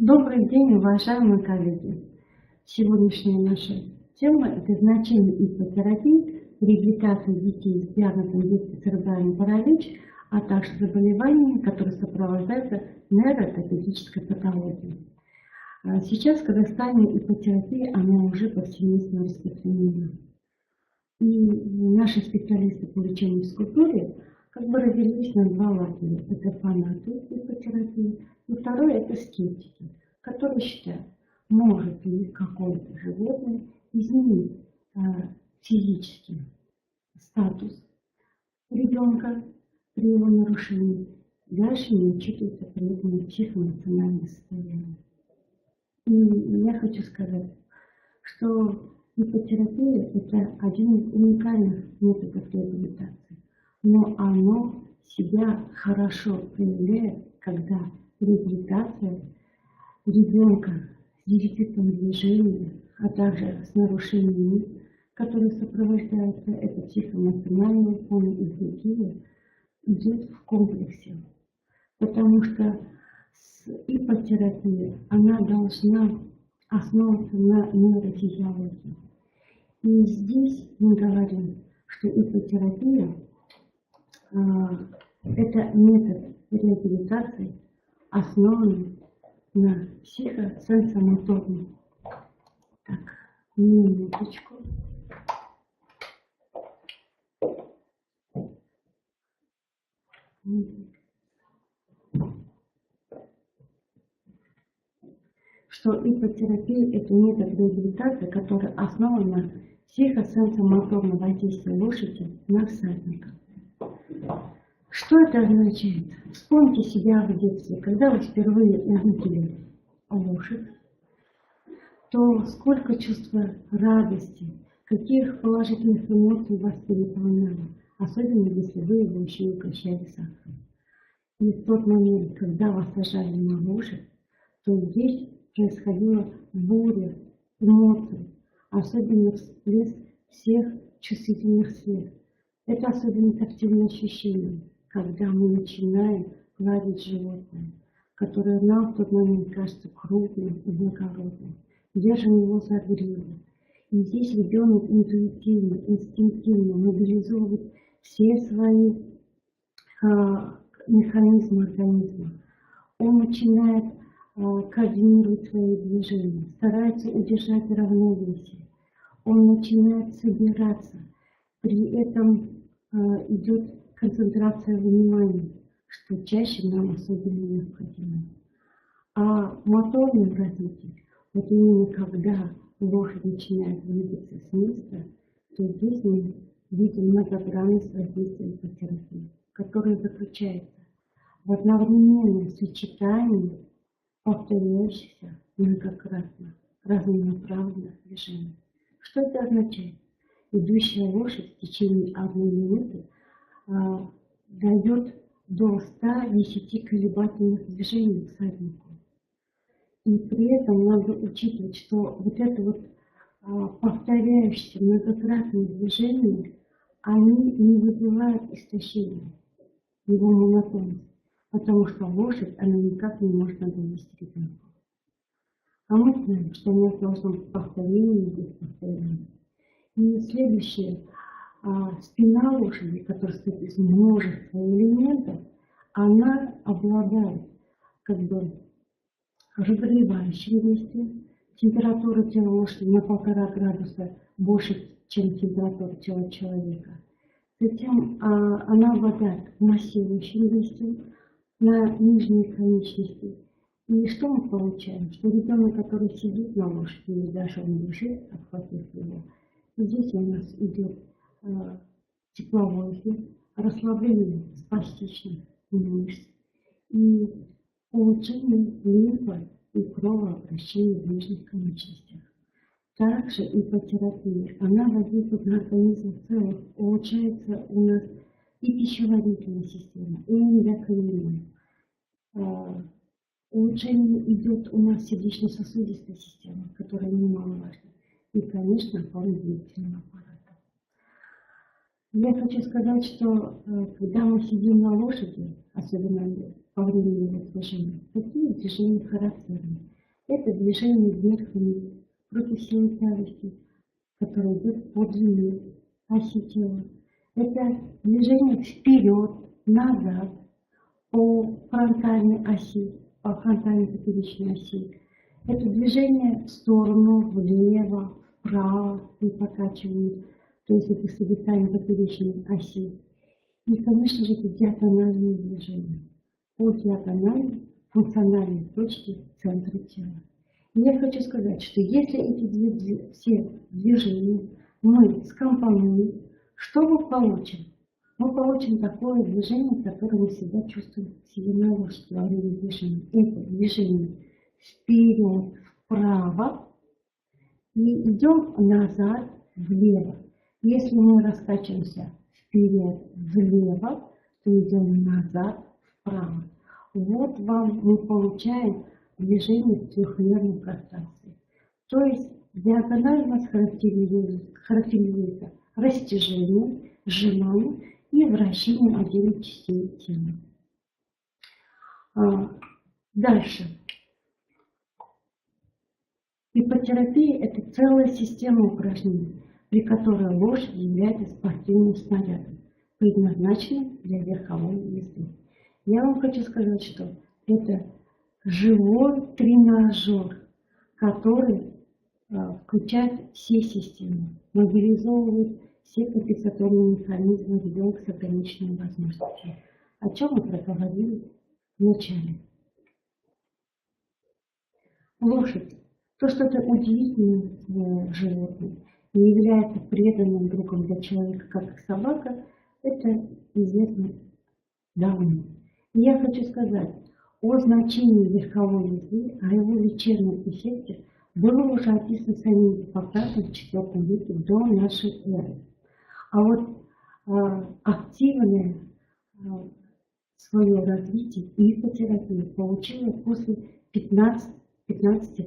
Добрый день, уважаемые коллеги! Сегодняшняя наша тема – это значение иппотерапии, реабилитации детей с диагнозом детский церебральный паралич, а также заболеваниями, которые сопровождаются нейротопедической патологией. Сейчас в Казахстане иппотерапия, она уже повсеместно распространена. И наши специалисты по лечению физкультуры разделились на два лагеря. Это фанаты иппотерапии, и второе – это скептики, которые считают, может ли какое-то животное изменить физический статус ребенка при его нарушении. Дальше не учитывается при этом психоэмоциональное состояние. И я хочу сказать, что иппотерапия – это один из уникальных методов реабилитации, но оно себя хорошо проявляет, когда реабилитация ребенка с дефицитом движения, а также с нарушениями, которые сопровождаются это психоэмоциональные фоны и другие, идет в комплексе. Потому что иппотерапия, она должна основываться на нейрофизиологии. И здесь мы говорим, что иппотерапия это метод реабилитации, основанный на психосенсомоторном. Так, минуточку. Что иппотерапия – это метод реабилитации, который основан на психосенсомоторном воздействии лошади на всадника. Что это означает? Вспомните себя в детстве, когда вы впервые увидели лошадь, то сколько чувства радости, каких положительных эмоций вас переполняло, особенно если вы его еще и угощали сахаром. И в тот момент, когда вас сажали на лошадь, то здесь происходила буря эмоций, особенно всплеск всех чувствительных сфер. Это особенно тактильное ощущение, когда мы начинаем гладить животное, которое нам в тот момент кажется крупным и благородным, держим его за гриву. И здесь ребенок интуитивно, инстинктивно мобилизует все свои механизмы организма. Он начинает координировать свои движения, старается удержать равновесие. Он начинает собираться. При этом идет концентрация внимания, что чаще нам особенно необходимо. А в моторном развитии, вот именно когда лошадь начинает двигаться с места, то здесь мы видим многогранность воздействия иппотерапии, которая заключается в одновременном сочетании повторяющихся многократно разнонаправленных движений. Что это означает? Идущая лошадь в течение 1 минуты дает до 110 колебательных движений всаднику. И при этом надо учитывать, что вот это повторяющиеся многократные движения, они не вызывают истощения, его монотонность, потому что лошадь, она никак не может довести ребенка. А мы знаем, что у нас должно быть повторение без повторения. И следующее, спина лошади, которая состоит из множества элементов, она обладает разогревающим действием. Температура тела лошади на 1,5 градуса больше, чем температура тела человека. Затем она обладает массирующим действием на нижние конечности. И что мы получаем? Что ребенок, который сидит на лошади, или даже он лежит, обхватив его, здесь у нас идет тепловой эффект, расслабление спастичных мышц и улучшение лимфа и кровообращения в нижних конечностях. Также иппотерапия, она воздействует на организм в целом, улучшается у нас и пищеварительная система, и эндокринная. Улучшение идет у нас сердечно-сосудистая система, которая немаловажна. И, конечно, опорно-двигательного аппарата. Я хочу сказать, что когда мы сидим на лошади, особенно во время его движения. Какие движения характерны? Это движение вверх-вниз против силы тяжести, которое идет по длине оси тела. Это движение вперед, назад, по фронтальной оси, по фронтальной поперечной оси. Это движение в сторону, влево, вправо и покачивание, то есть это согибание поперечной оси. И, конечно же, это диагональные движения по диагонали функциональной точки центра тела. И я хочу сказать, что если эти все движения мы скомпонуем, что мы получим? Мы получим такое движение, которое мы всегда чувствуем в себе на лошади во время движения. Это движение вперед, вправо и идем назад, влево. Если мы раскачиваемся вперед, влево, то идем назад, вправо. Вот вам мы получаем движение в трехмерном пространстве. То есть диагональность характеризуется растяжением, сжиманием и вращением отдельных частей тела. Дальше. Иппотерапия – это целая система упражнений, при которой лошадь является спортивным снарядом, предназначенным для верховой езды. Я вам хочу сказать, что это живой тренажер, который включает все системы, мобилизовывает все компенсаторные механизмы ребенка с ограниченными возможностями, о чем мы проговорили в начале. Лошадь, то, что это удивительное животное, не является преданным другом для человека, как и собака, это известно давно. И я хочу сказать о значении верховой езды, о его лечебном эффекте было уже описано самим Иппократом в IV веке до нашей эры. А вот активное свое развитие иппотерапия получила после 15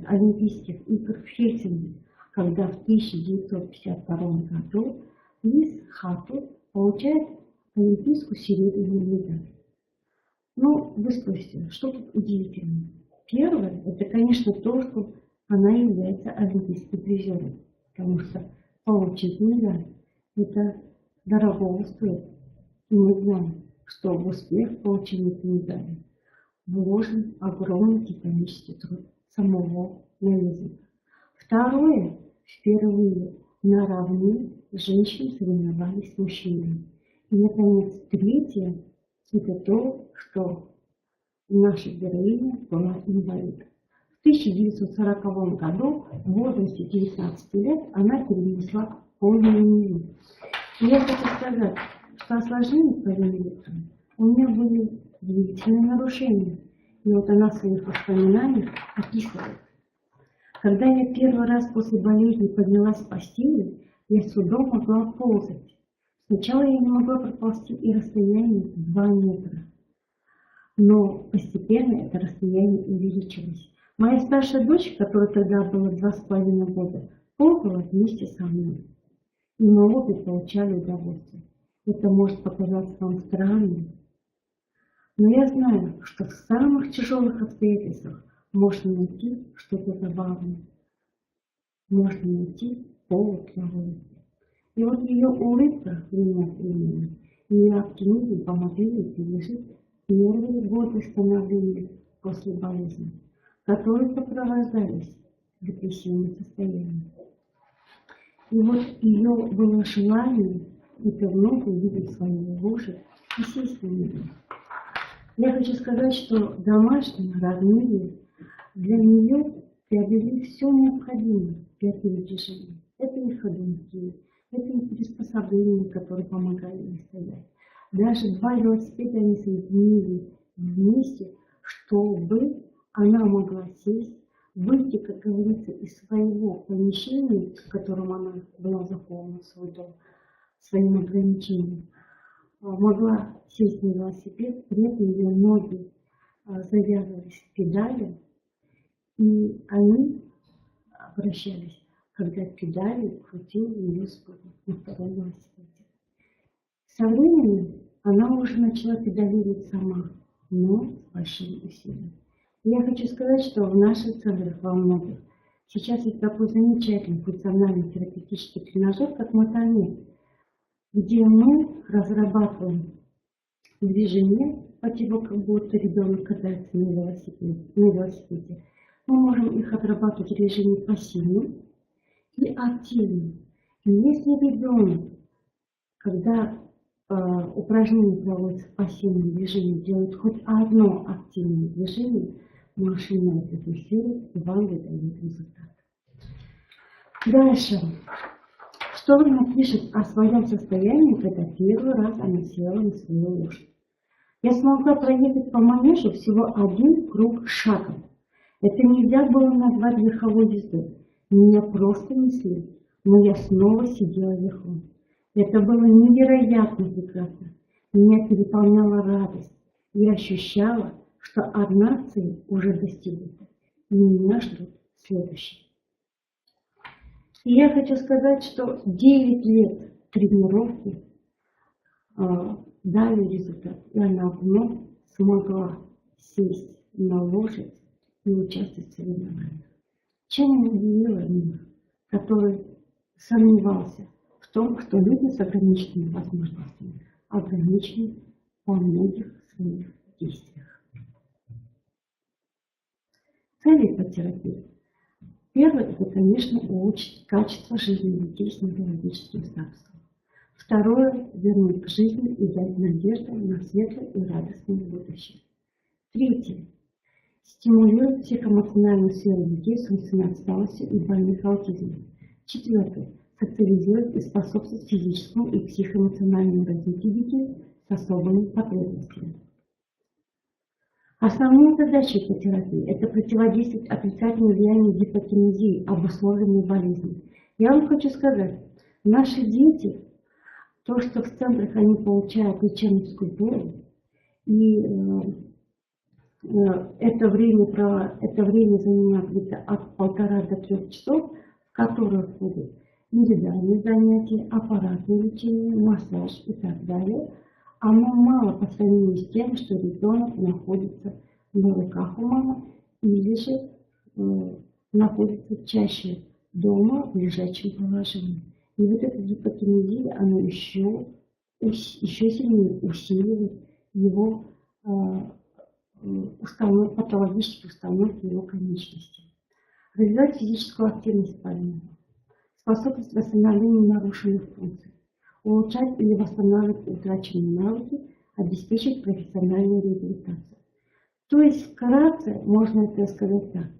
Олимпийских игр в Хельсинки, когда в 1952 году Лиз Хаттл получает олимпийскую серебряную медаль. Ну, вы спросите, что тут удивительного? Первое, это, конечно, то, что она является олимпийским призером, потому что получить медаль это дорого стоит. И мы знаем, что в успех в получении этой медали вложен огромный титанический труд самого наездника. Второе, впервые наравне женщины соревновались с мужчинами. И, наконец, третье, это то, что наша героиня была инвалидом. В 1940 году, в возрасте 19 лет, она перенесла полиомиелит. И я хочу сказать, что осложнения полиомиелита у нее были длительные нарушения. И вот она в своих воспоминаниях описывает. Когда я первый раз после болезни поднялась с постели, я с трудом могла ползать. Сначала я не могла проползти и расстояние 2 метра. Но постепенно это расстояние увеличилось. Моя старшая дочь, которой тогда было 2,5 года, ползала вместе со мной. И мы обе получали удовольствие. Это может показаться вам странным. Но я знаю, что в самых тяжелых обстоятельствах можно найти что-то забавное. Можно найти повод для улыбки. И вот ее улыбка время от времени, и ее оптимизм помогли ей пережить первые годы становления после болезни, которые сопровождались депрессивным состоянием. И вот ее было желание это вновь увидеть свою лошадь и сесть на нее. Я хочу сказать, что домашние, родные для нее приобрели все необходимое для передвижения. Это и ходунки, это и приспособления, которые помогали ей стоять. Даже 2 велосипеда они соединили вместе, чтобы она могла сесть, выйти, как говорится, из своего помещения, в котором она была заполнена в свой дом, своим ограничением. Могла сесть на велосипед, при этом ее ноги завязывались в педали, и они обращались, когда педали крутил ее спутник на втором велосипеде. Со временем она уже начала педалировать сама, но с большим усилием. Я хочу сказать, что в наших центрах во многих сейчас есть такой замечательный функциональный терапевтический тренажер, как мотомед, где мы разрабатываем движение по типу, как будто ребенок катается на велосипеде. Мы можем их отрабатывать в режиме пассивном и активном. И если ребенок, когда упражнение проводится в пассивном движении, делает хоть одно активное движение, машина это фиксирует и вам выдает результат. Дальше. Что она пишет о своем состоянии, когда первый раз она села на свою лошадь? Я смогла проехать по манежу всего один круг шагом. Это нельзя было назвать верховой ездой. Меня просто несли, но я снова сидела верхом. Это было невероятно прекрасно. Меня переполняла радость. Я ощущала, что одна цель уже достигнута, и меня ждут следующие. И я хочу сказать, что 9 лет тренировки дали результат. И она вновь смогла сесть на лошадь и участвовать в соревнованиях. Чем удивила мир, который сомневался в том, что люди с ограниченными возможностями ограничены во многих своих действиях. Цели иппотерапии. Первое – это, конечно, улучшить качество жизни детей с неврологическим статусом. Второе – вернуть к жизни и дать надежду на светлое и радостное будущее. Третье – стимулировать психоэмоциональную сферу детей с умственной отсталостью и больных аутизмом. Четвертое – социализировать и способствовать физическому и психоэмоциональному развитию детей с особыми потребностями. Основная задача иппотерапии – это противодействовать отрицательному влиянию гипокинезии, обусловленной болезнью. Я вам хочу сказать, наши дети, то, что в центрах они получают лечебную физкультуру, и это время занимает где-то от 1,5 до 3 часов, в которых будут индивидуальные занятия, аппаратное лечение, массаж и так далее. Оно мало по сравнению с тем, что ребенок находится на руках у мамы или же находится чаще дома в лежачем положении. И вот эта гипокинезия, она еще сильнее усиливает его патологические установки его конечностей. Развивать физическую активность больного, способность восстановлению нарушенных функций, улучшать или восстанавливать утраченные навыки, обеспечить профессиональную реабилитацию. То есть, вкратце, можно это сказать так.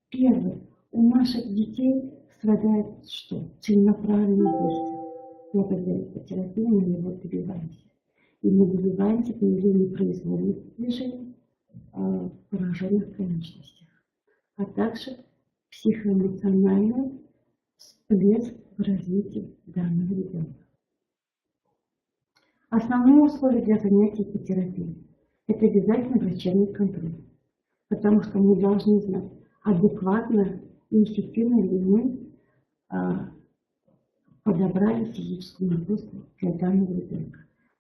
Первое. У наших детей страдает что? Целенаправленное действие. Благодаря иппотерапии мы его добиваемся. И мы добиваемся появления произвольных движений в пораженных конечностях, а также психоэмоциональный всплеск в развитии данного ребенка. Основные условия для занятий иппотерапией – это обязательно врачебный контроль, потому что мы должны знать, адекватно и эффективно ли мы подобрали физическую нагрузку для данного ребенка.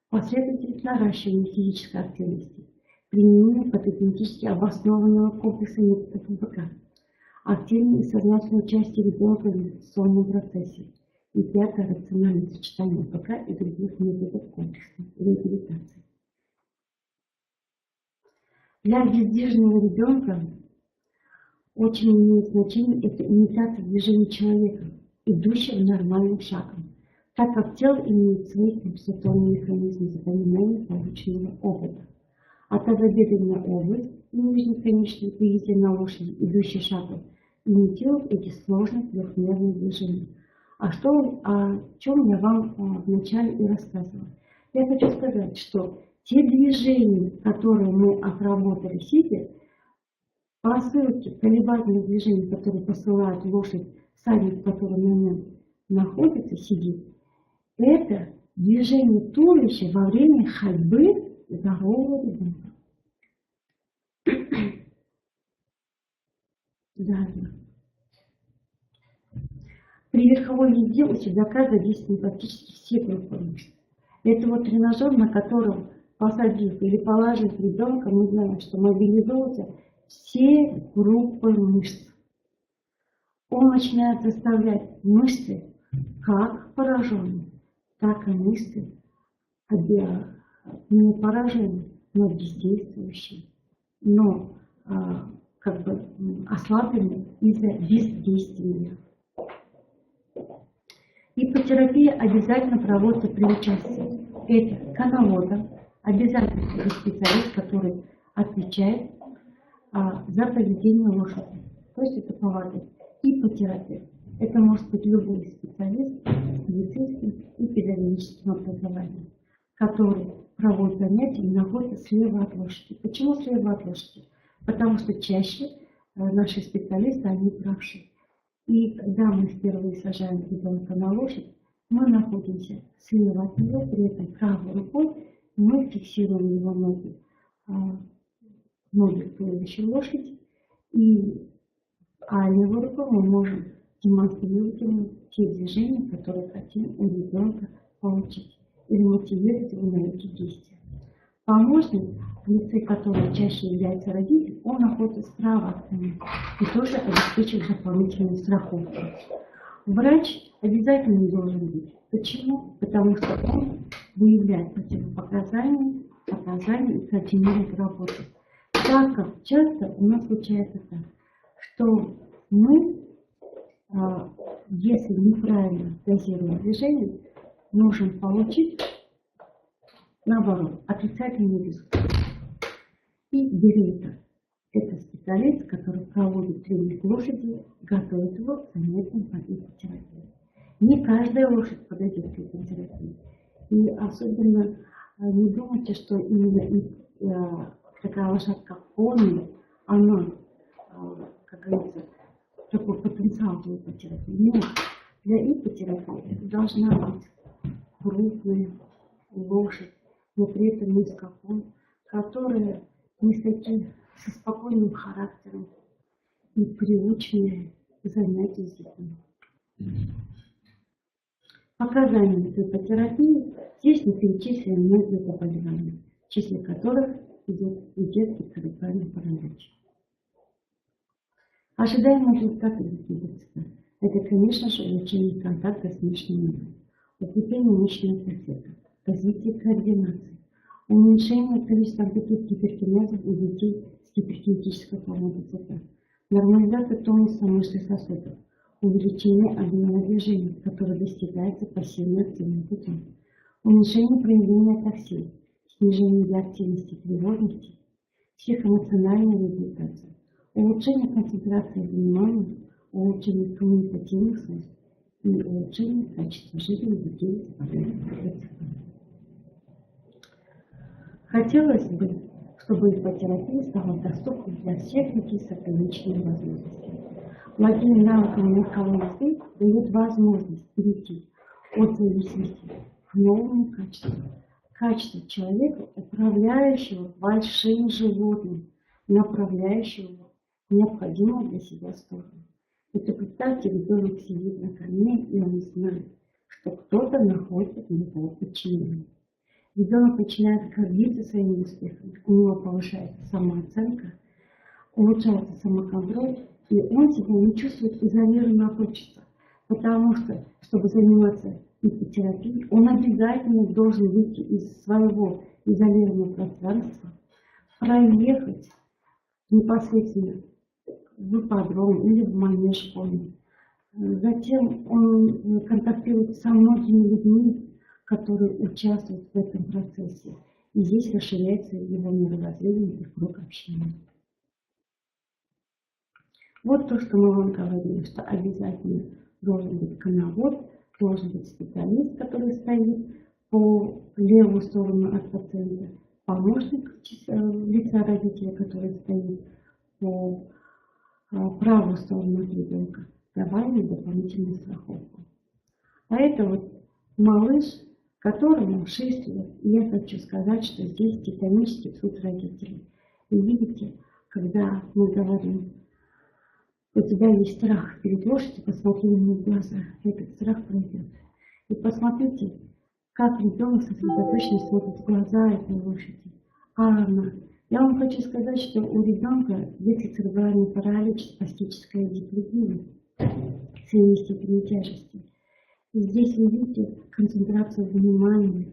Последовательность наращивания физической активности, применение патогенетически обоснованного комплекса методов МПК, активное и сознательное участие ребенка в реабилитационном процессе. И пятое – рациональное сочетание МПК и других методов комплексной реабилитации. Для бездвижного ребенка очень имеет значение это имитация движения человека, идущего нормальным шагом, так как тело имеет свои компенсаторные механизмы запоминания полученного опыта. А тазобедренная область и нижней конечной при езде на лошади, идущей шагом, имитируют эти сложные трехмерные движения. О чем я вам вначале и рассказывала. Я хочу сказать, что те движения, которые мы отработали сидя, по ссылке колебательных движений, которые посылает лошадь, всадник, который на нем находится, сидит, это движение туловища во время ходьбы здорового ребенка. Далее. При верховой езде у седока задействованы практически все группы мышц. Это вот тренажер, на котором посадив или положив ребенка, мы знаем, что мобилизуются все группы мышц. Он начинает заставлять мышцы как пораженные, так и мышцы не пораженные, но бездействующие, но как бы ослабленные из-за бездействия. Иппотерапия обязательно проводится при участии. Это каналота, обязательно специалист, который отвечает за поведение лошади. То есть это поводырь. Иппотерапия. Это может быть любой специалист с медицинским и педагогическим образованием, который проводит занятия и находится слева от лошади. Почему слева от лошади? Потому что чаще наши специалисты, они правшие. И когда мы впервые сажаем ребенка на лошадь, мы находимся слева от него, при этом правой рукой мы фиксируем его ноги к туловищу лошади, а левой рукой мы можем демонстрировать ему те движения, которые хотим у ребенка получить, или мотивировать его на эти действия. Помощник, в лице которого чаще является родитель, он находится справа от меня и тоже обеспечивает дополнительную страховку. Врач обязательно не должен быть. Почему? Потому что он выявляет противопоказания, и координирует работу. Так как часто у нас случается так, что мы, если неправильно дозируем движение, можем получить, наоборот, отрицательный результат. И директор – это специалист, который проводит тренинг лошади, готовит его к занятиям по иппотерапии. Не каждая лошадь подойдет к иппотерапии. И особенно не думайте, что именно такая лошадка пони, она, как говорится, такой потенциал для иппотерапии. Нет, для иппотерапии должна быть крупная лошадь, но при этом не скакун, которая со спокойным характером и приученные к занятию с детьми. Показания иппотерапии здесь не перечислены многие заболевания, в числе которых идет и детский церебральный паралич. Ожидаемые результаты иппотерапии – это, конечно же, улучшение контакта с мышечной нервой, укрепление мышечного корсета, развитие координации, уменьшение количества амплитуд гиперкинезов у детей с гиперкинетической формой ДЦП, нормализация тонуса мышц сосудов, увеличение объема движений, которое достигается пассивно-активным путем, уменьшение проявления токсин, снижение активности тревожности, психоэмоциональная реабилитация, улучшение концентрации внимания, улучшение коммуникативных свойств и улучшение качества жизни детей с ДЦП. Хотелось бы, чтобы иппотерапия стала доступной для всех детей с ограниченными возможностями. Владение навыками легковой езды дает возможность перейти от зависимости к новому качеству. Качество человека, управляющего большим животным, направляющего его в необходимую для себя сторону. Это представьте, ребенок сидит на коне, и он знает, что кто-то находится в его подчинении. Ребенок начинает гордиться своими успехами, у него повышается самооценка, улучшается самоконтроль, и он себя не чувствует изолированно от общества. Потому что, чтобы заниматься иппотерапией, он обязательно должен выйти из своего изолированного пространства, проехать непосредственно в ипподром или в манеж школьный. Затем он контактирует со многими людьми, которые участвуют в этом процессе. И здесь расширяется его мировоззрение и круг общения. Вот то, что мы вам говорили, что обязательно должен быть коновод, должен быть специалист, который стоит по левую сторону от пациента, помощник лица родителя, который стоит по правую сторону от ребенка, давая дополнительную страховку. А это вот малыш, которому 6 лет. И я хочу сказать, что здесь титанический труд родителей. И видите, когда мы говорим, у тебя есть страх перед лошадью, посмотри ему в глаза, этот страх пройдет. И посмотрите, как ребенок сосредоточенно смотрит в глаза этой лошади. Я вам хочу сказать, что у ребенка есть церебральный паралич, спастическая диплегия, средней степени тяжести. И здесь вы видите концентрацию внимания,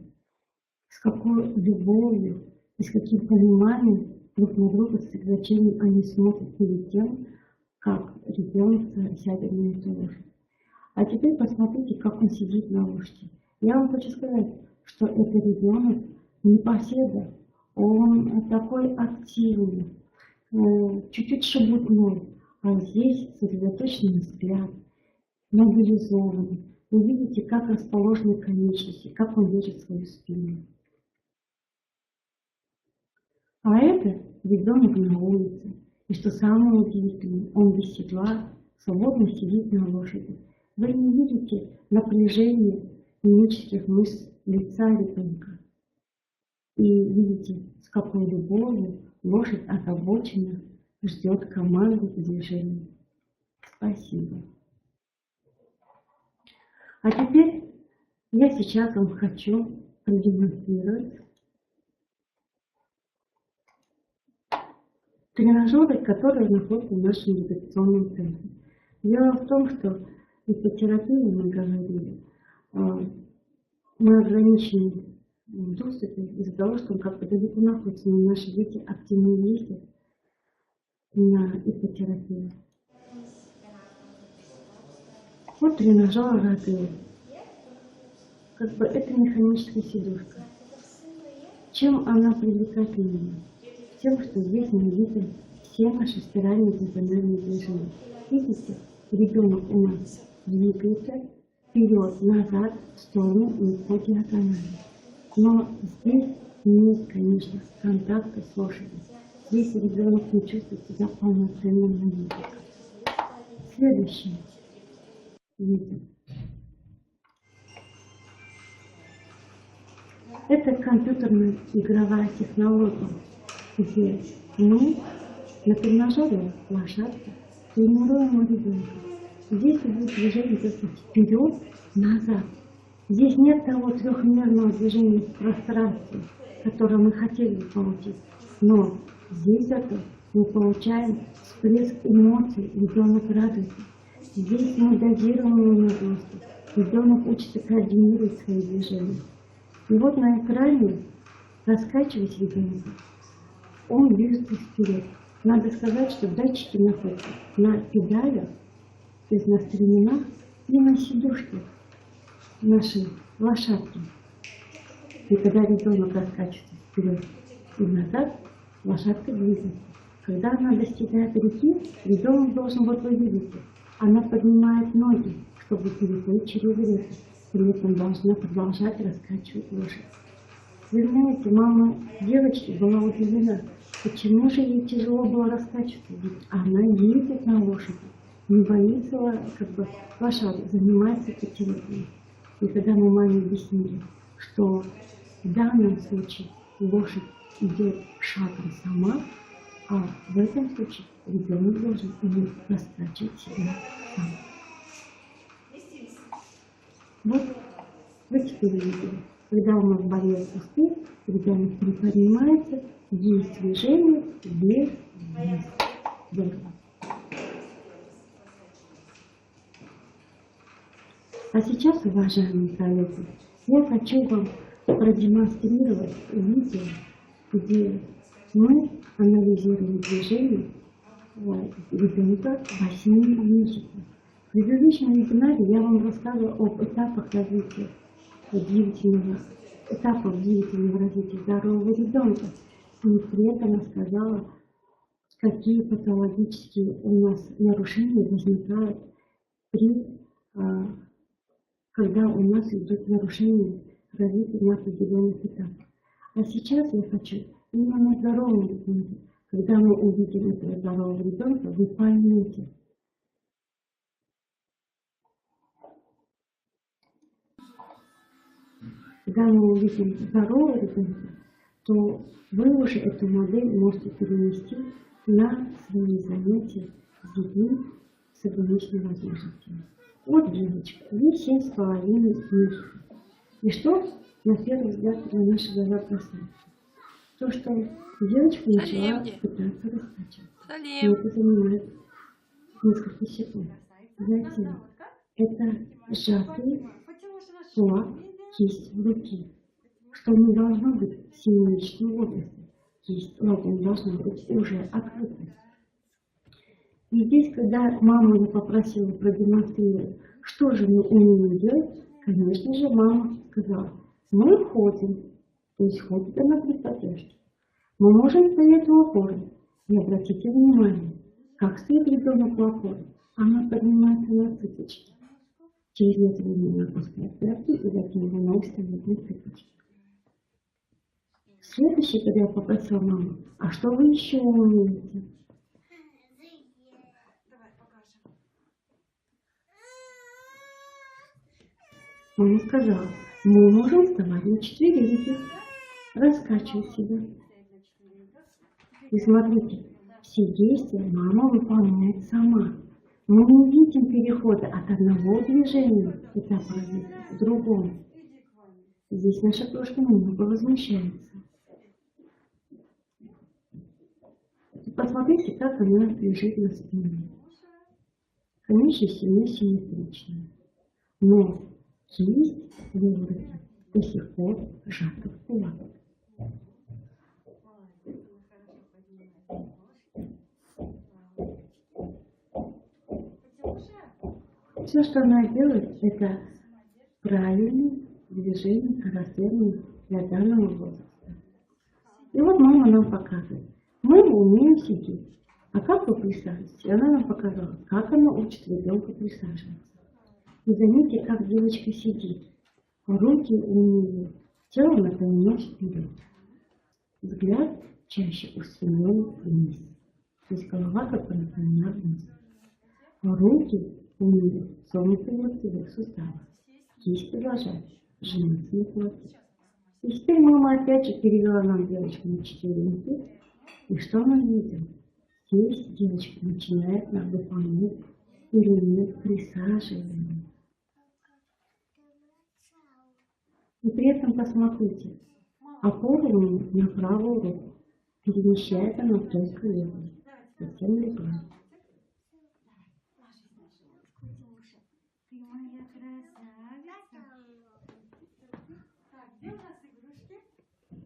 с какой любовью и с каким пониманием друг на друга, с сокращением они смотрят перед тем, как ребенок сядет на эту лошадь. А теперь посмотрите, как он сидит на лошади. Я вам хочу сказать, что это ребенок не поседа, он такой активный, чуть-чуть шебутной, а здесь сосредоточенный взгляд, мобилизованный. Вы видите, как расположены конечности, как он держит свою спину. А это ребенок на улице. И что самое удивительное, он без седла свободно сидит на лошади. Вы не видите напряжения мимических мышц лица ребенка. И видите, с какой любовью лошадь озабоченно ждет команды движения. Спасибо. А теперь я сейчас вам хочу продемонстрировать тренажеры, которые находятся в нашем реабилитационном центре. Дело в том, что в иппотерапии мы говорили, мы ограничены в доступе из-за того, что как бы далеко находится, но наши дети активно ездят на иппотерапию. Вот тренажер радио. Как бы это механическая сидушка. Чем она привлекательна? Тем, что здесь мы видим все наши спиральные диагональные движения. Видите, ребенок у нас двигается вперед, назад, в сторону и по диагонали. Но здесь нет, конечно, контакта с лошадью. Здесь ребенок не чувствует себя полноценным наездником. Следующее. Видим. Это компьютерная игровая технология, где мы на тренажере лошадки тренируем ребенка. Здесь идет движение только вперед, назад. Здесь нет того трехмерного движения в пространстве, которое мы хотели получить. Но здесь это мы получаем всплеск эмоций, ребенок радуется. Здесь мы дозируем нагрузку. Ребенок учится координировать свои движения. И вот на экране раскачивать ребенка, он движется вперед. Надо сказать, что датчики находятся на педалях, то есть на стременах и на сидушке нашей лошадки. И когда ребенок раскачивается вперед и назад, лошадка двигается. Когда она достигает реки, ребенок должен, вот вы видите, она поднимает ноги, чтобы переплыть через реку. При этом должна продолжать раскачивать лошадь. Вы знаете, мама девочки была удивлена, почему же ей тяжело было раскачиваться. Ведь она ездит на лошади, не боится, как бы, лошадь, занимается иппотерапией. И когда мы маме объяснили, что в данном случае лошадь идет шагом сама, а в этом случае ребенок должен уметь раскачивать себя сам. Вот вы теперь видели, когда у нас болеет успех, ребенок приподнимается, есть движение, вверх, вниз, вверх. А сейчас, уважаемые коллеги, я хочу вам продемонстрировать видео, где мы анализируем движение ребенка 8 месяцев. В предыдущем вебинаре я вам рассказывала об этапах развития двигательного развития здорового ребенка. И при этом рассказала, какие патологические у нас нарушения возникают когда у нас идет нарушение развития на определенных этапах. А сейчас я хочу именно здорового ребенка. Когда мы увидим этого здорового ребенка, вы поймете, когда мы увидим здорового ребенка, то вы уже эту модель можете перенести на свои занятия с детьми с ограниченными возможностями. Вот девочка, ей 7,5 месяцев. И что на первый взгляд на наши глаза бросается. То, что девочка начала пытаться раскачиваться. И это занимает несколько секунд. Затем это сжатый флаг кисть руки, что не должно быть в симметричной области. Кисть ладонь должна быть уже открытой. И здесь, когда мама ее попросила продемонстрировать, что же мы умеем делать, конечно же, мама сказала, мы ходим, то есть ходит она при поддержке. Мы можем стоять у опоры. И обратите внимание, как стоит ребенок у опоры. Она поднимается на цыпочки. Через некоторое время опускает пятки и затем вновь стоит на цыпочки. Следующий, когда я попросила маму, а что вы еще умеете? Мама сказала, мы можем вставать на четвереньки, раскачивать себя. И смотрите, все действия мама выполняет сама. Мы не видим перехода от одного движения этапа развития к другому. Здесь наша крошка немного возмущается. И посмотрите, как она лежит на спине. Конечно, сильно симметрично. Но кисть выворота до сих пор сжата в кулак. Все, что она делает, это правильные движения, характерные для данного возраста. И вот мама нам показывает. Мы умеем сидеть. А как вы присаживаетесь? И она нам показала, как она учит ребенка присаживаться. И заметьте, как девочка сидит. Руки у нее, тело наклонено вперед. Взгляд чаще устремлен вниз. То есть голова как бы наклонена вниз. Руки у нее согнуты в локтевых суставах. Кисть продолжает сжиматься на кулаке. И теперь мама опять же перевела нам девочку на четвереньки. И что мы видим? Здесь девочка начинает нам выполнять элемент присаживания. И при этом посмотрите, опора у нее на правую руку. Перемещает она только левую. Затем левую.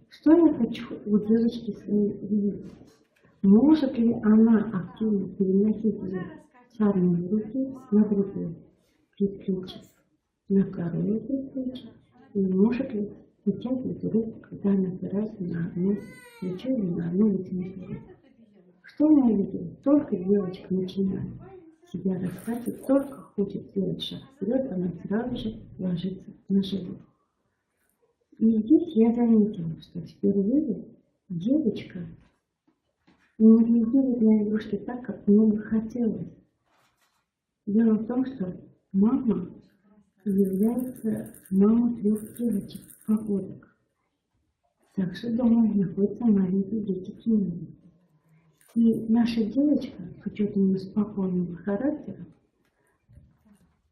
Что я хочу у девочки своей увидеть? Может ли она активно переносить ее с одной руки на другую предплечье, на второе предплечье? И может ли вытягивать руку, когда она опирается на одно плечо или на одну вытянутую руку? Что мы видим? Только девочка начинает себя раскачивать, только хочет сделать шаг вперед, она сразу же ложится на живот. И здесь я заметила, что впервые девочка не реагирует на игрушки так, как мне бы хотелось. Дело в том, что мама является мамой 3 девочек погодок. Также дома находятся маленькие дети Кении. И наша девочка, с учетом ее спокойного характера,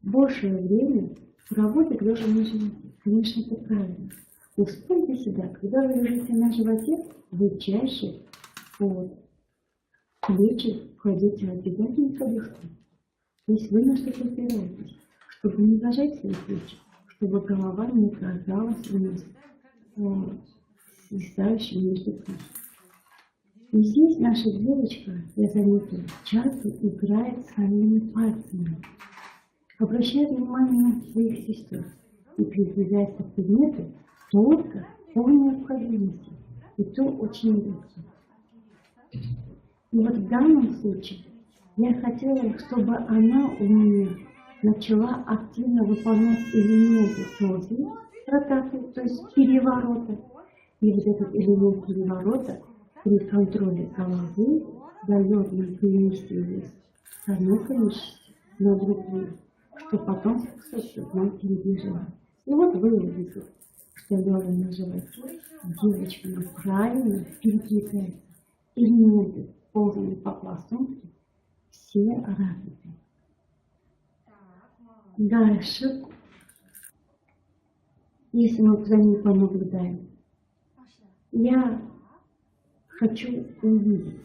большее время проводит лежа на животе. Конечно, это правильно. Но вспомните себя, когда вы лежите на животе, вы чаще под плечи кладете обязательно подушку. То есть вы на что-то опираетесь, чтобы не зажать свои плечи, чтобы голова не оказалась у нас свисающей между плеч. И здесь наша девочка, я заметила, часто играет своими пальцами, обращает внимание на своих сестер и придвигается к предмету только по необходимости, и то очень редко. И вот в данном случае я хотела, чтобы она у меня начала активно выполнять элементы този ротации, то есть переворота. И вот этот элемент переворота при контроле головы дает нам перенести вес с одной конечности на другую, что потом способствует нам передвижению. И вот вы увидите, что лежа на животе девочка правильно перекликается. Элементы ползания по пластунке все развиты. Дальше. И если мы за ней понаблюдаем. Я хочу увидеть,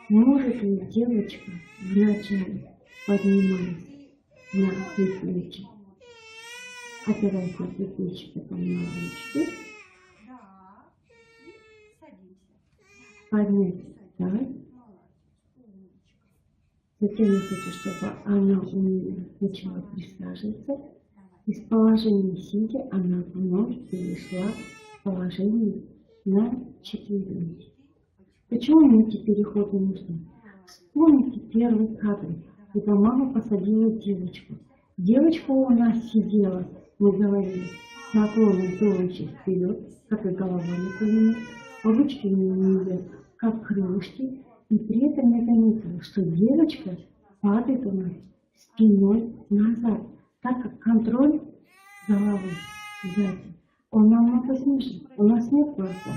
может ли девочка вначале поднимаясь на плечи, опираясь на плечи, потом на ручки, поднять талию. Затем я хочу, чтобы она у меня начала присаживаться. Из положения сидя она вновь перешла в положение на четвереньки. Почему мне эти переходы нужны? Вспомните первый кадр, когда мама посадила девочку. Девочка у нас сидела, мы говорили, с наклоном туловища вперед, как и голова наклонена, ручки у нее как крылышки. И при этом я заметила, что девочка падает у нас спиной назад, так как контроль головы сзади, он намного снижен. У нас нет глаза.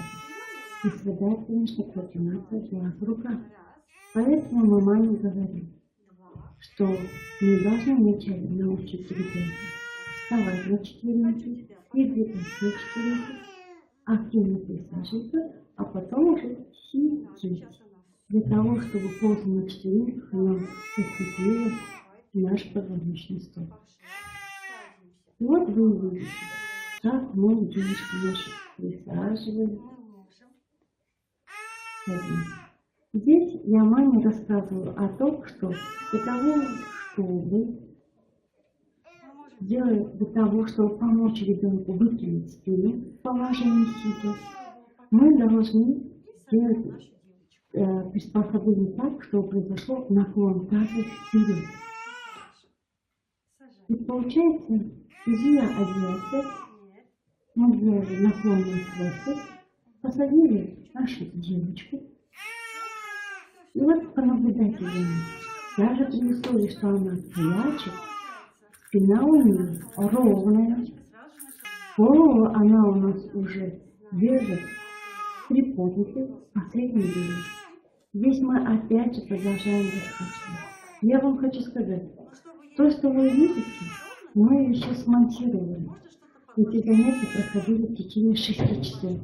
И страдает, конечно, координация глаз в руках. Поэтому мы маме говорим, что мы должны вначале научить ребенка вставать на четвереньки и двигаться на четвереньки, активно присаживаться, а потом уже сидеть. Для того, чтобы ползать на четвереньках, она укрепила наш позвоночный столб. И вот вы увидите, как мы девушка наша присаживаем. Здесь я маме рассказываю о том, что для того, чтобы помочь ребенку вытянуть спину в положении сидя, мы должны сделать приспособление так, чтобы произошел наклон таза вперед. И получается, из ее одеяния мы сделали наклонную хвост, посадили нашу девочку. И вот понаблюдайте за ней. Даже при условии, что она плачет, спина у нее ровная, голову она у нас уже держит приподнятой последней белой. Здесь мы опять же продолжаем раскачивать. Я вам хочу сказать, то, что вы видите, мы еще смонтировали. Эти занятия проходили в течение 6 часов,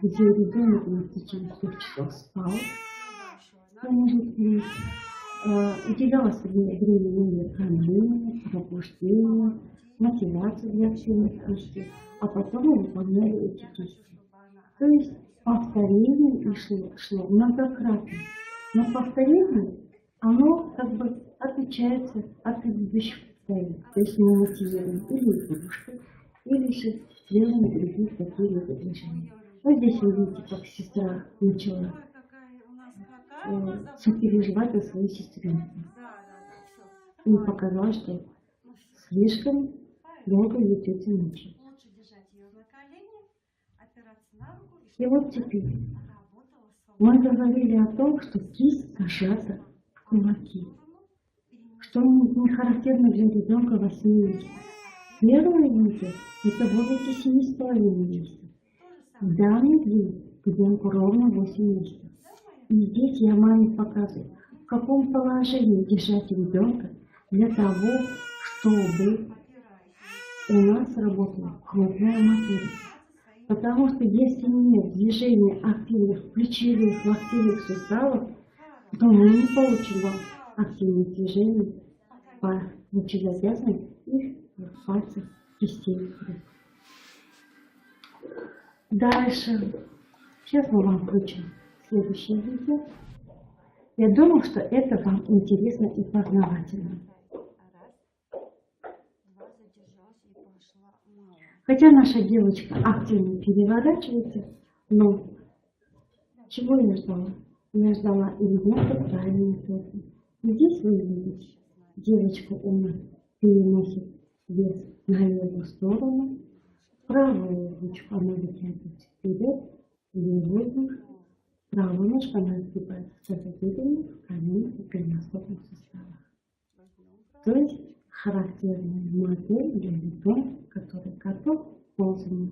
где ребенок у нас в течение 3 часов спал, уделялось время на кормление, пробуждение, мотивацию для активных действий, а потом мы выполняли эти действия. То есть повторение шло многократно. Но повторение, оно как бы отличается от предыдущих повторений. То есть мы мотивируем или игрушкой, или же делаем другие какие-либо движения. Вот здесь вы видите, как сестра начала сопереживать за свою сестренку. И показала, что слишком долго ее тетя мучает. И вот теперь мы говорили о том, что кисть зажата в кулаки, что не характерно для ребенка 8 месяцев. Первое видео это возраste 7,5 месяцев. В данный день ребенку ровно 8 месяцев. И здесь я маме показываю, в каком положении держать ребенка для того, чтобы у нас работала крупная моторика. Потому что если нет движения активных плечевых, локтевых суставов, то мы не получим активных движений по лучезапястным и пальцах кистей рук. Дальше. Сейчас мы вам включим следующее видео. Я думаю, что это вам интересно и познавательно. Хотя наша девочка активно переворачивается, но чего я ждала? Я ждала элемента правильной методы. Здесь вы видите, девочка у нас переносит вес на левую сторону, правую ручку она вытягивает вперед, левую ножку, правую ножку она сгибает в тазобедренных, коленных и голеностопных суставах. То есть характерная модель для ребенка, который готов к ползанию.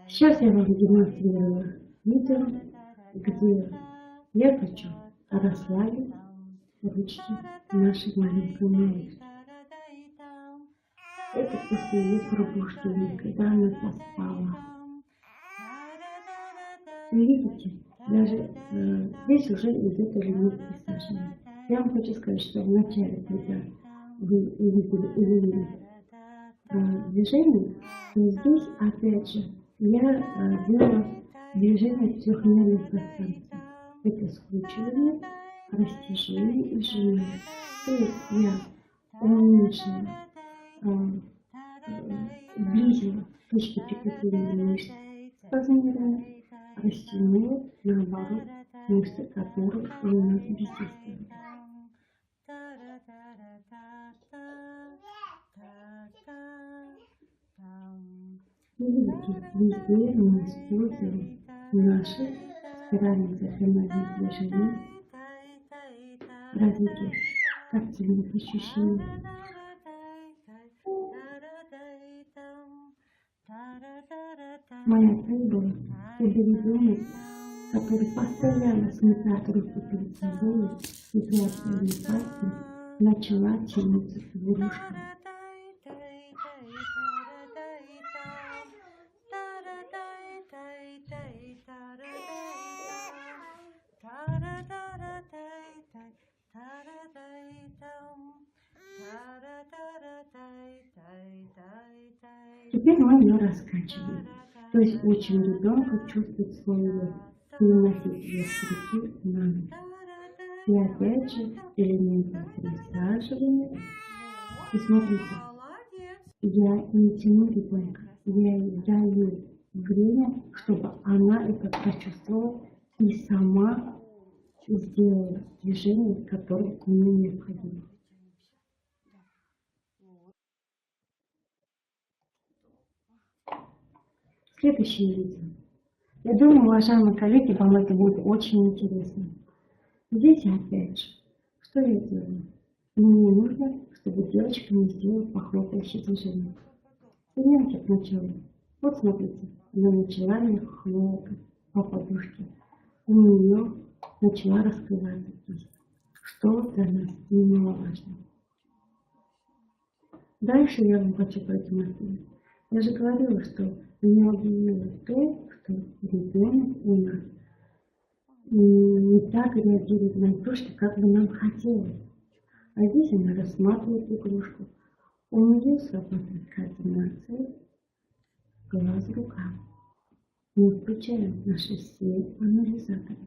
Сейчас я вам демонстрирую видео, где Я хочу расслабить ручки нашей маленькой малышки. Это после ее пробуждения, когда она поспала. Видите, даже здесь уже идет элемент присаживания. Я вам хочу сказать, что вначале, когда вы увидели элемент движения, то здесь, опять же, я делала движение в трехмерном пространстве. Это скручивание, растяжение и сжимание. То есть я уменьшила, сблизила точки прикрепления мышц размерами, растянула, наоборот, мышцы, которые у нас бесчувственны. Видите, везде мы используем наши спирально-циркульные движения, развитие тактильных ощущений. Моя цель была, чтобы ребенок, который постоянно сметает руки перед собой и прячет своими пальцами, начала тянуться к игрушкам. Теперь мы ее раскачиваем. То есть учим ребенка чувствовать свой вес, переносить вес руки на ноги. И опять же элементы присаживания. И смотрите, я не тяну ребенка, я ей даю время, чтобы она это прочувствовала и сама сделала движение, которое мне необходимо. Следующее видео. Я думаю, уважаемые коллеги, вам это будет очень интересно. Здесь опять же, что я делаю? Мне нужно, чтобы девочка не сделала похлопающее движение. Примерно к началу. Вот смотрите, она начала мне хлопать по подушке. У нее начала раскрываться кисть, что для нас немаловажно. Дальше я вам хочу продемонстрировать. Я же говорила, что меня удивило то, что ребенок у нас не так реагирует на игрушки, как бы нам хотелось. А здесь она рассматривает игрушку. У нее срабатывает координация, глаз, рука. Мы включаем наши все анализаторы.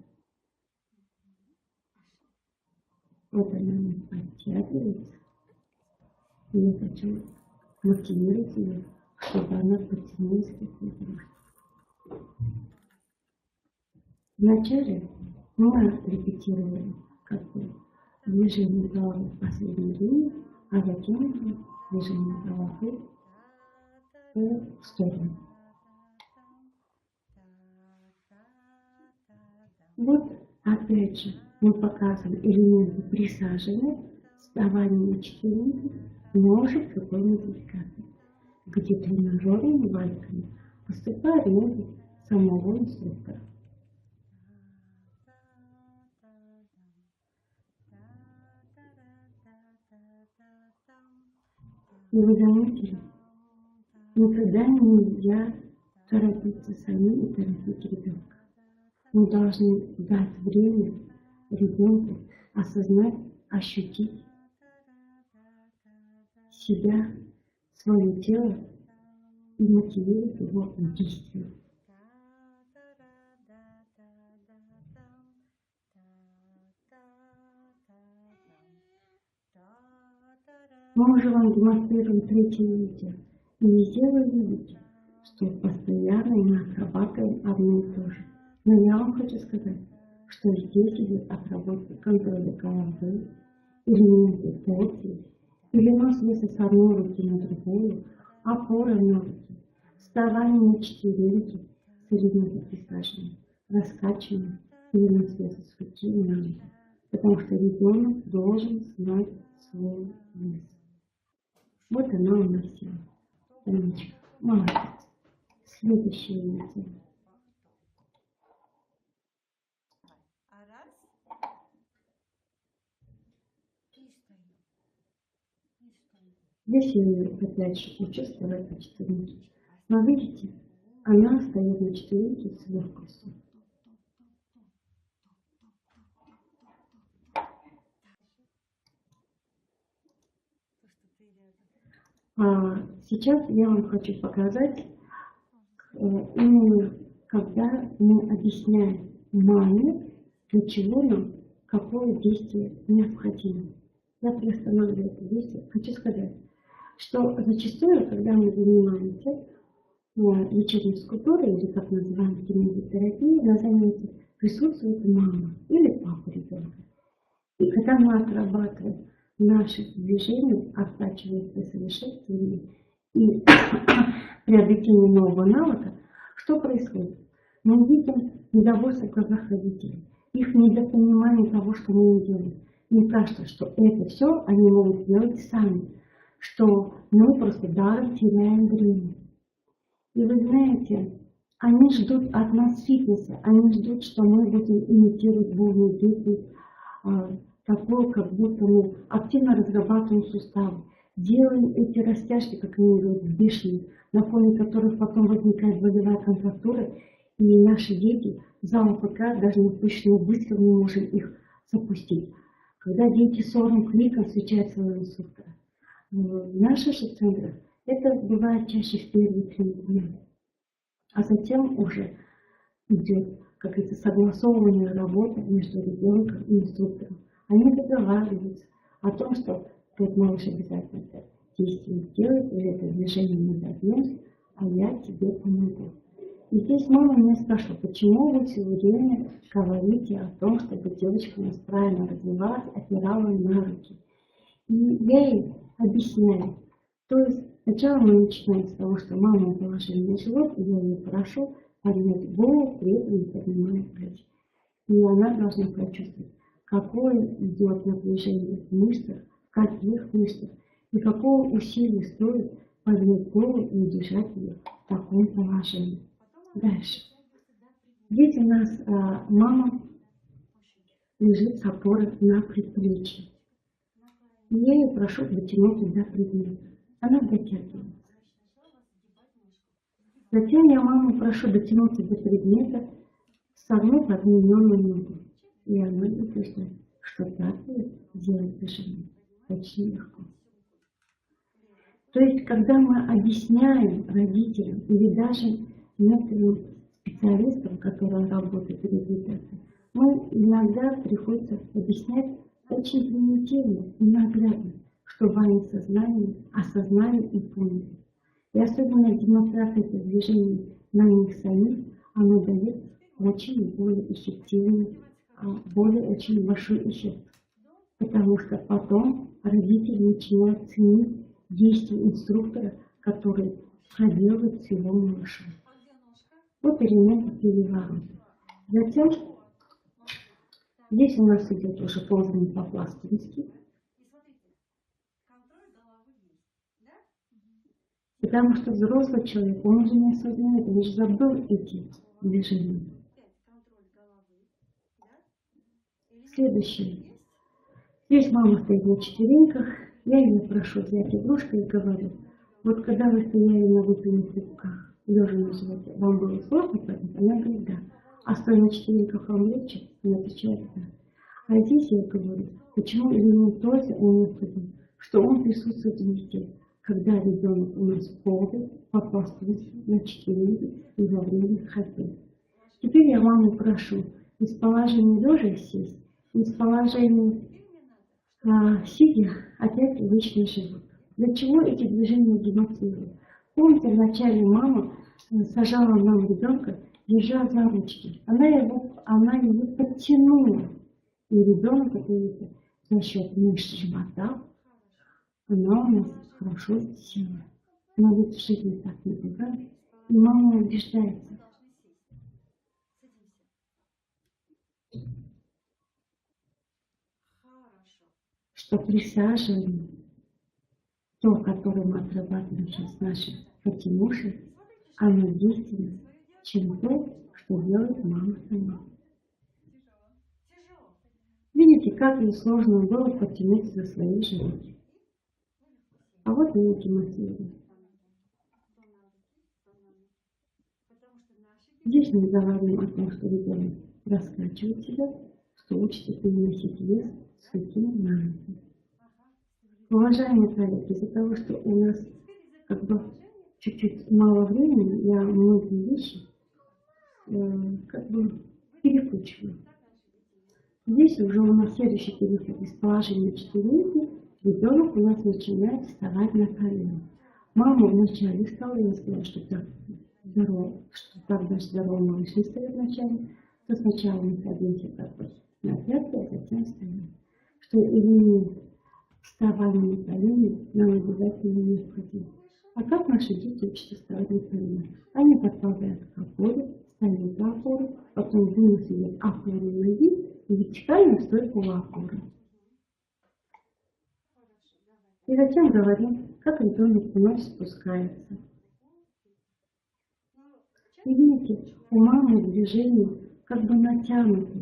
Вот она подтягивается. И я хочу мотивировать ее, чтобы она потянулась к этой игрушке. Вначале мы репетировали движение головы в последней линии, а затем движение головы в сторону. Вот опять же мы показываем элементы присаживания, вставания на четвереньки, но уже в другой модификации, где тренажерными валиками поступает ноги самого инструктора. И вы заметили, никогда нельзя торопиться самим и торопить ребенка. Мы должны дать время ребенку осознать, ощутить себя, свое тело и мотивировать его к действию. Мы уже вам демонстрируем третье видео. И везде вы видите, что постоянно мы отрабатываем одно и то же. Но я вам хочу сказать, что здесь идет отработка контроля головы, элементы позе, перенос веса с одной руки на другую, опора на руки, вставание на четвереньки с элементом присаживания, раскачивание, перенос веса с руки на руки. Потому что ребенок должен знать свой вес. Вот она у нас села. Танечка, молодец. Следующее видео. Здесь я ее опять же учу вставать на четвереньки. Но видите, она встает на четвереньки с легкостью. Сейчас я вам хочу показать, именно когда мы объясняем маме, для чего нам какое действие необходимо. Я приостанавливаю это действие. Хочу сказать, что зачастую, когда мы занимаемся вечерней физкультурой, или как называем иппотерапией, на занятиях присутствует мама или папа ребенка. И когда мы отрабатываем наши движения, оттачивается совершенствование и приобретение нового навыка, что происходит? Мы видим недовольство в глазах родителей, их недопонимание того, что мы не делаем. Мне кажется, что это все они могут делать сами, что мы просто даром теряем время. И вы знаете, они ждут от нас фитнеса, они ждут, что мы будем имитировать бурную деятельность, такое, как будто мы активно разрабатываем суставы, делаем эти растяжки, как они говорят, бешеные, на фоне которых потом возникает болевая контрактура, и наши дети в зал АФК, даже напущенные выстрел, не можем их запустить. Когда дети 40 кликов встречают своего инструктора. В наших же центрах это бывает чаще в первые 3 дня. А затем уже идет какая-то согласованная работа между ребенком и инструктором. Они договариваются о том, что тот малыш обязательно это действие сделает, или это движение мы добьемся, а я тебе помогу. И здесь мама меня спрашивала, почему вы все время говорите о том, чтобы девочка у нас правильно развивалась, опирала на руки. И я ей объясняю. То есть сначала мы начинаем с того, что мама положила на живот, и я ее прошу поднять голову, при этом не поднимая плечи. И она должна прочувствовать, какое идет напряжение в мышцах, в каких мышцах, и какого усилия стоит поднять голову и удержать ее в таком положении. Дальше. Здесь у нас мама лежит с опорой на предплечье. И я ее прошу дотянуть до предмета. Она дотягивается. Затем я маму прошу дотянуться до предмета, согнув одноименную ногу. И она утверждает, что так делать движение очень легко. То есть, когда мы объясняем родителям или даже некоторым специалистам, которые работают в реабилитации, мы иногда приходится объяснять очень примитивно и наглядно, чтобы они осознали и поняли. И особенно демонстрация этих движений на них самих, оно дает очень более эффективный, более очень большой эффект. Потому что потом родители начинают ценить действия инструктора, который проделывает с его малышом. Вот элементы переворота. Затем здесь у нас идет уже ползание по-пластински. Потому что взрослый человек, он уже не осознает, он уже забыл эти движения. Следующее. Здесь мама стоит на четвереньках. Я ее прошу взять игрушку и говорю, вот когда вы стояли на выпрямленных руках, лежа на животе, вам было сложно поднять? Она говорит, да. А стоя на четвереньках вам легче? Она отвечает, да. А здесь я говорю, почему элемент тоже необходим, что он присутствует везде, когда ребенок у нас ползает, попастывается на четвереньки и во время ходьбы. Теперь я маму прошу из положения лежа сесть, из положения сидя опять лечь на живот. Для чего эти движения демонстрирую? Помните, вначале мама сажала нам ребенка, держа за ручки. Она его подтянула. И ребенок, это за счет мышц живота, она у нас хорошо села. Но ведь в жизни так не бывает. И мама убеждается. Что присаживание, то, которое мы отрабатываем сейчас нашей Фатимушей, оно действеннее, чем то, что делает мама сама. Видите, как ей сложно было потянуть за свои животы. А вот мы демонстрируем. Здесь мы говорим о том, что ребенок раскачивает себя, что учится переносить вес с руки на руки. Уважаемые коллеги, из-за того, что у нас как бы чуть-чуть мало времени, я многие вещи как бы перекручиваю. Здесь уже у нас следующий переход из положения четвереньки. Ребенок у нас начинает вставать на колени. Мама вначале встала, я сказала, что так здорово, что так даже здорово малыш не встает вначале, то сначала мы садимся как бы на пятки, а затем встаем. Что элемент вставания на колени нам обязательно необходим. А как наши дети учатся вставать на колени? Они подползают к опоре, ставят за опору, потом вынос идет опору ноги и вертикально в стойку опоры. И затем говорим, как ребенок вновь спускается. И видите, у мамы движение как бы натянуто.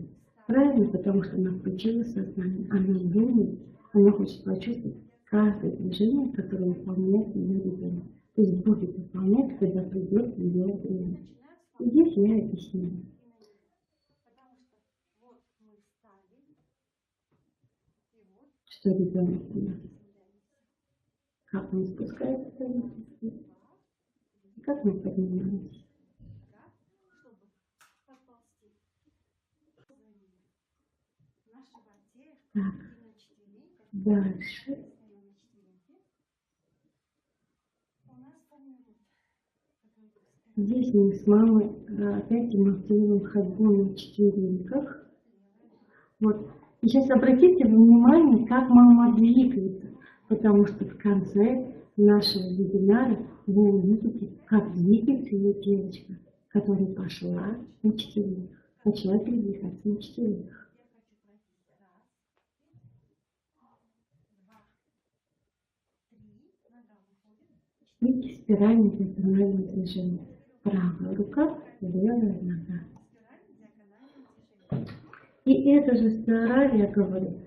Правильно, потому что она включила сознание. Она думает, она хочет почувствовать каждое движение, которое выполняет ее ребенок. То есть будет выполнять, когда придет ее время. И здесь я объясняю. Что ребенок у нас? Как он спускается, и как мы поднимаемся. Так, дальше. Здесь мы с мамой опять демонстрируем ходьбу на четвереньках. Вот. И сейчас обратите внимание, как мама двигается, потому что в конце нашего вебинара вы увидите, как двигается ее девочка, которая пошла на четвереньках, начала передвигаться на четвереньках. Видите, спиральное диагональное движение. Правая рука, левая нога. И это же спираль, я говорю,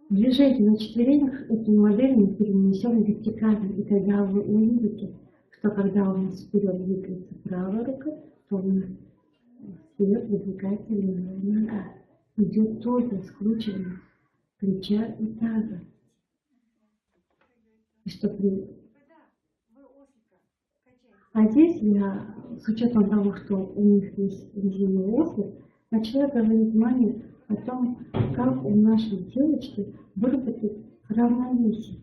движение на четвереньках, эту модель мы перенесем вертикально. И тогда вы увидите, что когда у нас вперед двигается правая рука, то у нас вперед выдвигается левая нога. Идет только скручивание плеча и таза. И что при... А здесь я, с учетом того, что у них есть резиновый ослик, начала говорить маме о том, как у нашей девочки выработать равновесие.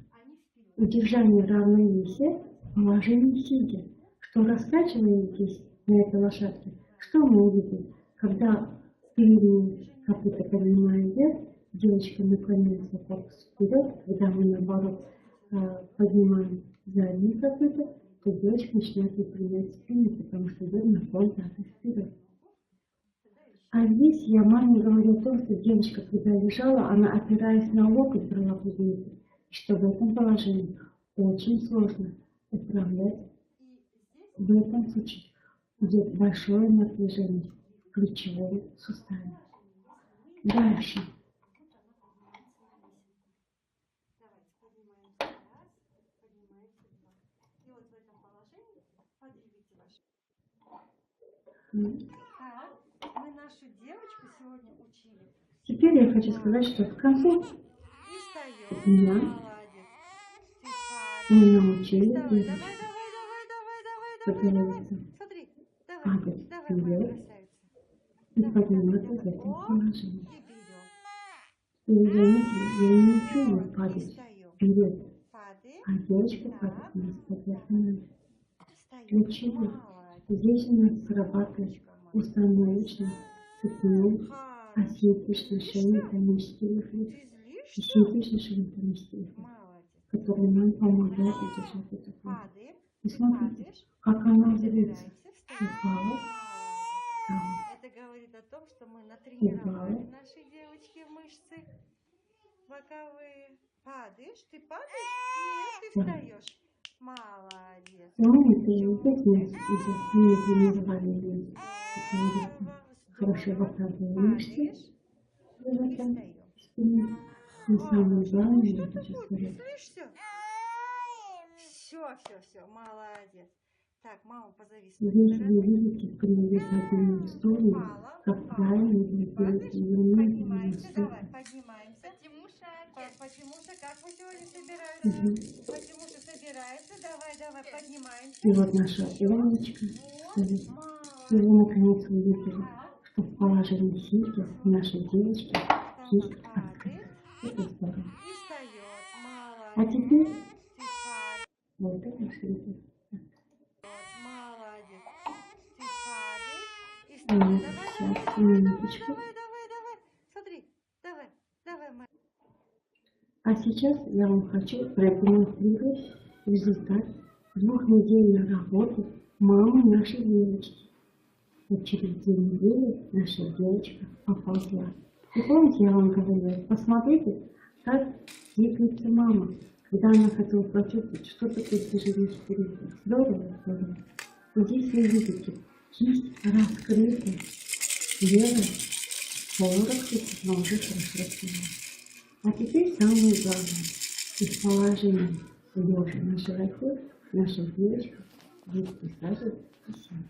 Удержание равновесия в положении сидя. Что раскачиваетесь на этой лошадке, что мы увидим? Когда передние копыта поднимаем вверх, девочка наклоняется корпус вперед, когда мы наоборот поднимаем задние копыта, то девочка начинает выпрямлять спину, потому что идет наклон таза вперед. А здесь я маме говорю о том, что девочка, когда лежала, она, опираясь на локоть, брала будильник, и что в этом положении очень сложно управлять. В этом случае идет большое напряжение в плечевом суставе. Дальше. Так, мы нашу девочку сегодня учили. Теперь я хочу сказать, что в конце дня мы научили давай, падать вперед и подниматься в этом положении. И вы заметили, я не учу ее падать вперед, а девочка падает у нас поверх. Для чего? Здесь у нас срабатывает установочный цикл асимметричной шейной тонических рефлекс и симметричной шейной тонических рефлекс, который нам помогает удержать эту фазу. И смотрите, как она зовется. Упала, встала. Это говорит о том, что мы натренировали нашей девочке мышцы боковые. Падаешь? Ты падаешь? Нет, ты встаешь. Молодец. Мы тренировали хорошо выкладываем мышцы живота, спины. И самое главное, я хочу сказать, Все, молодец. Так, маму позови. Здесь вы видите привлекательную сторону, как правильно делать Поднимаемся, давай, поднимаемся. Почему-то, как мы сегодня собираемся? Почему-то собираемся, давай, поднимаемся. И вот наша умничка. И вы наконец увидели, что в положении сидя нашей девочки есть открыто. Это здорово. И встает, молодец. А теперь Ты падаешь. вот это шли. Молодец. Ты падаешь и Сейчас, минуточку. Давай. Смотри, давай, моя. А сейчас я вам хочу продемонстрировать результат двухнедельной работы мамы нашей девочки. Вот через 2 недели наша девочка поползла. И помните, я вам говорила, посмотрите, как двигается мама, когда она хотела почувствовать, что такое движение 4. Здорово. Вот здесь вы видите, кисть раскрыта, левая, 40 но уже хорошо раскрылась. А теперь самое главное, из положения лежа на животе наша девочка будет присаживаться и сядет.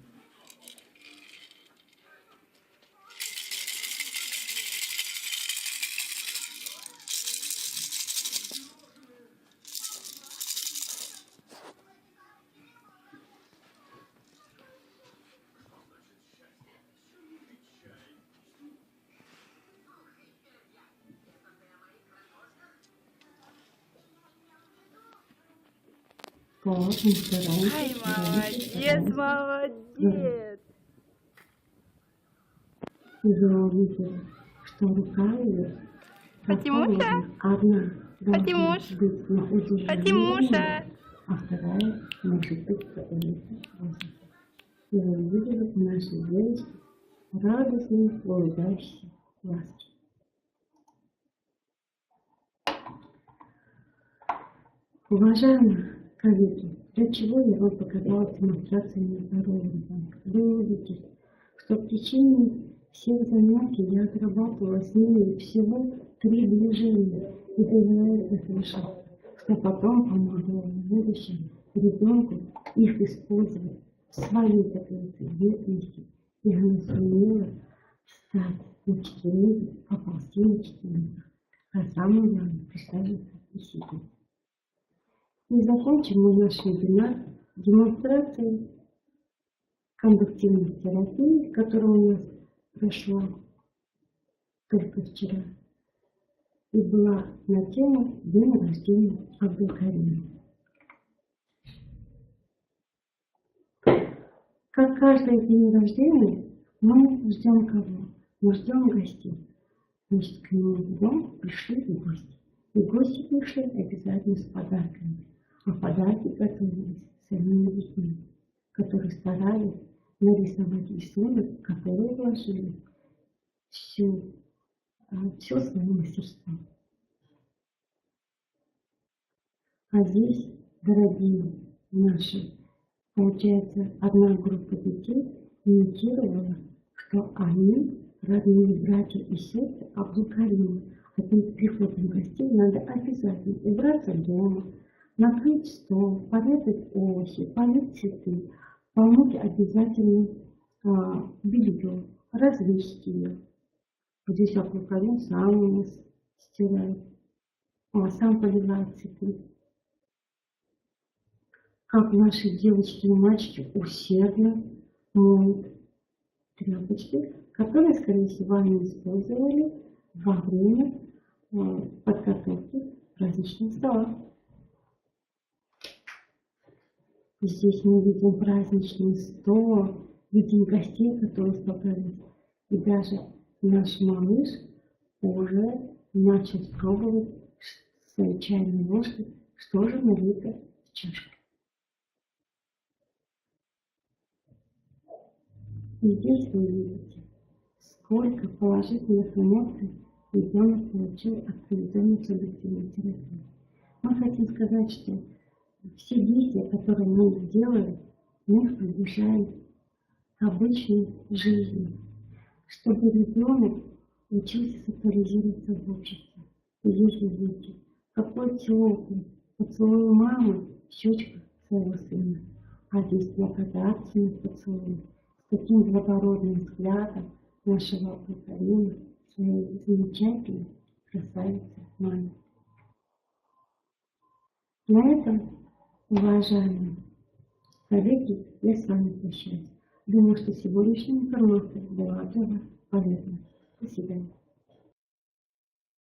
Так, мы стараемся. Ай, молодец! И вы увидели, что рука ее одна должна быть на удержании, а вторая может быть по элитам воздуха. И вы увидели нашей девочки радостные, улыбающиеся глазки. Уважаемые коллеги, для чего я вам показала демонстрацию нездорового ребенка? Вы увидите, что в течение всех занятий я отрабатывала с ними всего 3 движения и доверяю этого шага, что потом помогло в будущем ребенку их использовать в своей такой деятельности, и она сумела встать на 4, поползти на 4, а самое главное присаживаться и сидеть. И закончим мы наш вебинар демонстрацией кондуктивной терапии, которая у нас прошла только вчера и была на тему день рождения Абдул-Карима. Как каждый день рождения мы ждем кого? Мы ждем гостей. Значит, к нему в дом пришли и гости. И гости пришли обязательно с подарками. А подарки готовились самими детьми, которые старались нарисовать рисунок, которые вложили все свое мастерство. А здесь, дорогие наши, получается, одна группа детей имитировала, что они родные братья и сестры Абдул-Карима. А перед приходом гостей надо обязательно убраться дома, накрыть стол, порезать овощи, полить цветы, помыть обязательно белье, развесить ее. Вот здесь Абдул-Карим сам у нас стирает, сам поливает цветы. Как наши девочки и мальчики усердно моют тряпочки, которые, скорее всего, они использовали во время подготовки праздничного стола. Здесь мы видим праздничный стол, видим гостей, которые собрались. И даже наш малыш уже начал пробовать своей чайной ложкой, что же налито в чашку. И здесь вы видите, сколько положительных эмоций ребенок получил от проведения кондуктивной терапии. Мы хотим сказать, что все действия, которые мы делаем, мы их приближаем к обычной жизни, чтобы ребенок учился социализироваться в обществе. И здесь вы видите, какой теплый поцелуй мамы в щечку своего сына. А здесь благодарственный поцелуй с таким благородным взглядом нашего Бухарина, своей замечательной красавицы мамы. На этом, уважаемые коллеги, я с вами прощаюсь. Думаю, что сегодняшняя информация была для вас полезна. До свидания.